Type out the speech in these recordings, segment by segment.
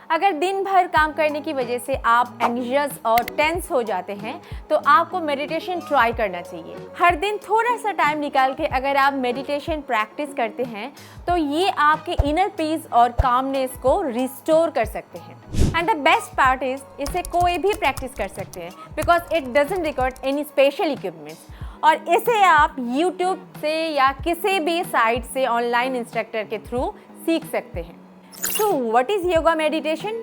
अगर दिन भर काम करने की वजह से आप एंग्जियस और टेंस हो जाते हैं तो आपको मेडिटेशन ट्राई करना चाहिए। हर दिन थोड़ा सा टाइम निकाल के अगर आप मेडिटेशन प्रैक्टिस करते हैं तो ये आपके इनर पीस और कामनेस को रिस्टोर कर सकते हैं। And the best part is इसे कोई भी प्रैक्टिस कर सकते हैं because it doesn't require any special equipments, और इसे आप YouTube से या किसी भी साइट से ऑनलाइन इंस्ट्रक्टर के थ्रू सीख सकते हैं। So what is yoga meditation?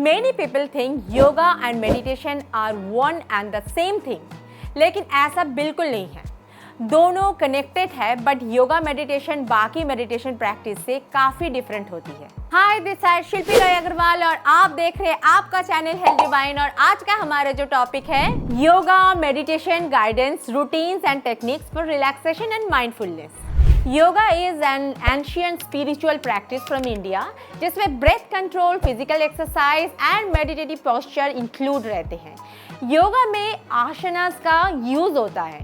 Many people think yoga and meditation are one and the same thing, लेकिन ऐसा बिल्कुल नहीं है। दोनों कनेक्टेड है, बट योगा मेडिटेशन बाकी मेडिटेशन प्रैक्टिस से काफ़ी डिफरेंट होती है। हाय, दिस इज शिल्पी रॉय अग्रवाल और आप देख रहे हैं आपका चैनल हेल्थ डिवाइन। और आज का हमारा जो टॉपिक है yoga meditation guidance routines and techniques for relaxation and mindfulness. Yoga is an ancient spiritual practice from India जिसमें breath control, physical exercise and meditative posture include रहते हैं। योगा में आसनास का यूज होता है।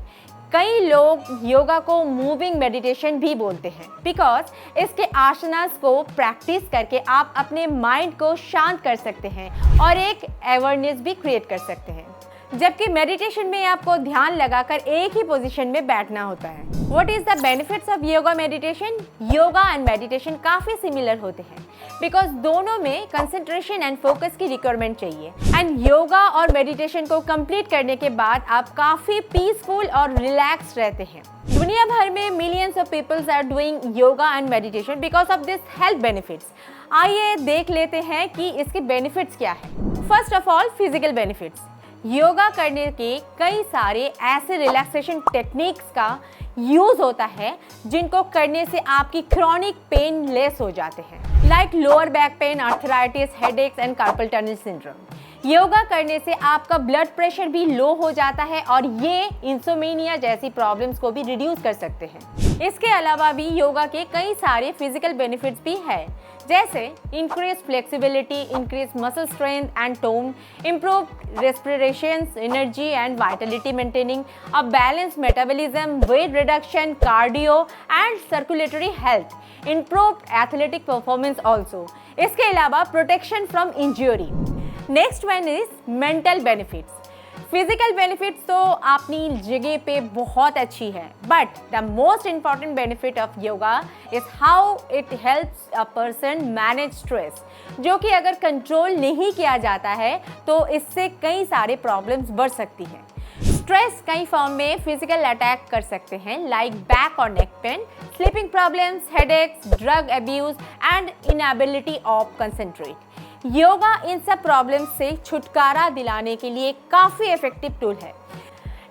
कई लोग योगा को मूविंग मेडिटेशन भी बोलते हैं बिकॉज इसके आसनास को प्रैक्टिस करके आप अपने माइंड को शांत कर सकते हैं और एक अवेयरनेस भी क्रिएट कर सकते हैं, जबकि मेडिटेशन में आपको ध्यान लगाकर एक ही पोजीशन में बैठना होता है। What is the benefits of yoga meditation? Yoga and meditation काफ़ी सिमिलर होते हैं बिकॉज दोनों में कंसंट्रेशन एंड फोकस की रिक्वायरमेंट चाहिए। एंड योगा और मेडिटेशन को कंप्लीट करने के बाद आप काफ़ी पीसफुल और रिलैक्स रहते हैं। दुनिया भर में millions of peoples are doing yoga and meditation because of this health benefits. आइए देख लेते हैं कि इसके बेनिफिट्स क्या है। First of all, physical benefits. Yoga करने के कई सारे ऐसे रिलैक्सेशन टेक्निक्स का यूज होता है जिनको करने से आपकी क्रॉनिक पेन लेस हो जाते हैं, like lower back pain, arthritis, headaches and carpal tunnel syndrome. Yoga करने से आपका ब्लड प्रेशर भी लो हो जाता है और ये इंसोमेनिया जैसी प्रॉब्लम्स को भी रिड्यूस कर सकते हैं। इसके अलावा भी योगा के कई सारे फिजिकल बेनिफिट्स भी है, जैसे increase flexibility, increase muscle strength and tone, improve respiration, energy and Vitality maintaining, a balance metabolism, weight reduction, cardio and circulatory health, improve athletic performance also. इसके अलावा protection from injury. Next one is mental benefits. Physical benefits तो अपनी जगह पे बहुत अच्छी है, but the most important benefit of yoga is how it helps a person manage stress, जो कि अगर कंट्रोल नहीं किया जाता है तो इससे कई सारे प्रॉब्लम्स बढ़ सकती हैं। स्ट्रेस कई फॉर्म में फिजिकल अटैक कर सकते हैं, लाइक बैक और neck pain, sleeping problems, headaches, drug abuse and inability of concentrate. Yoga इन सब प्रॉब्लम्स से छुटकारा दिलाने के लिए काफ़ी इफेक्टिव टूल है।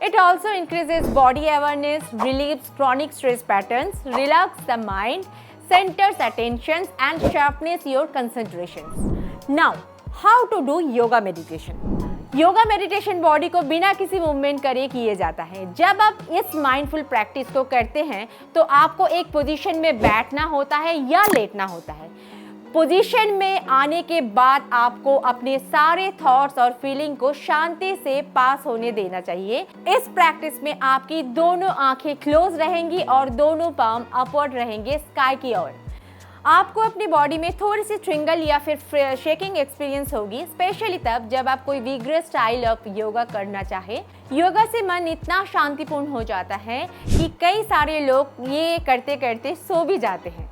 It also increases body awareness, relieves chronic stress patterns, relax the mind, centers attention and sharpness your concentration. Now, how to do yoga meditation? Yoga meditation body को बिना किसी मूवमेंट करे किए जाता है। जब आप इस माइंडफुल प्रैक्टिस को करते हैं तो आपको एक पोजीशन में बैठना होता है या लेटना होता है। पोजीशन में आने के बाद आपको अपने सारे थॉट्स और फीलिंग को शांति से पास होने देना चाहिए। इस प्रैक्टिस में आपकी दोनों आंखें क्लोज रहेंगी और दोनों पाम अपवर्ड रहेंगे स्काई की ओर। आपको अपनी बॉडी में थोड़ी सी ट्रिंगल या फिर शेकिंग एक्सपीरियंस होगी, स्पेशली तब जब आप कोई विग्रस स्टाइल ऑफ योगा करना चाहे। योगा से मन इतना शांतिपूर्ण हो जाता है कि कई सारे लोग ये करते करते सो भी जाते हैं।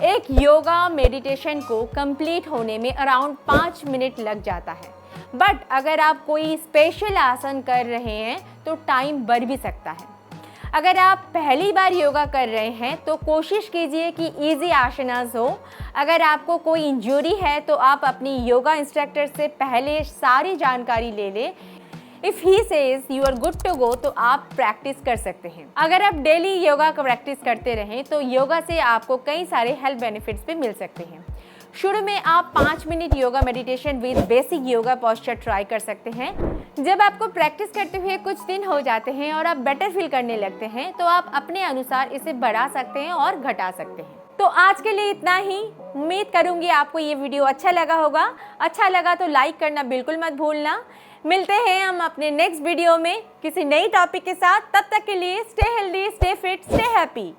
एक योगा मेडिटेशन को कंप्लीट होने में अराउंड 5 मिनट लग जाता है, बट अगर आप कोई स्पेशल आसन कर रहे हैं तो टाइम बढ़ भी सकता है। अगर आप पहली बार योगा कर रहे हैं तो कोशिश कीजिए कि इजी आसनास हो। अगर आपको कोई इंजरी है तो आप अपनी योगा इंस्ट्रक्टर से पहले सारी जानकारी ले लें। If he says you are good to go तो आप प्रैक्टिस कर सकते हैं। अगर आप डेली योगा का प्रैक्टिस करते रहें तो योगा से आपको कई सारे हेल्थ बेनिफिट्स भी मिल सकते हैं। शुरू में आप 5 minute yoga meditation with basic yoga posture try कर सकते हैं। जब आपको प्रैक्टिस करते हुए कुछ दिन हो जाते हैं और आप बेटर फील करने लगते हैं तो आप अपने अनुसार इसे बढ़ा सकते हैं और घटा सकते हैं। तो आज के लिए इतना ही। उम्मीद करूंगी आपको ये वीडियो अच्छा लगा होगा। अच्छा लगा तो लाइक करना बिल्कुल मत भूलना। मिलते हैं हम अपने नेक्स्ट वीडियो में किसी नई टॉपिक के साथ। तब तक के लिए stay healthy, stay fit, stay happy.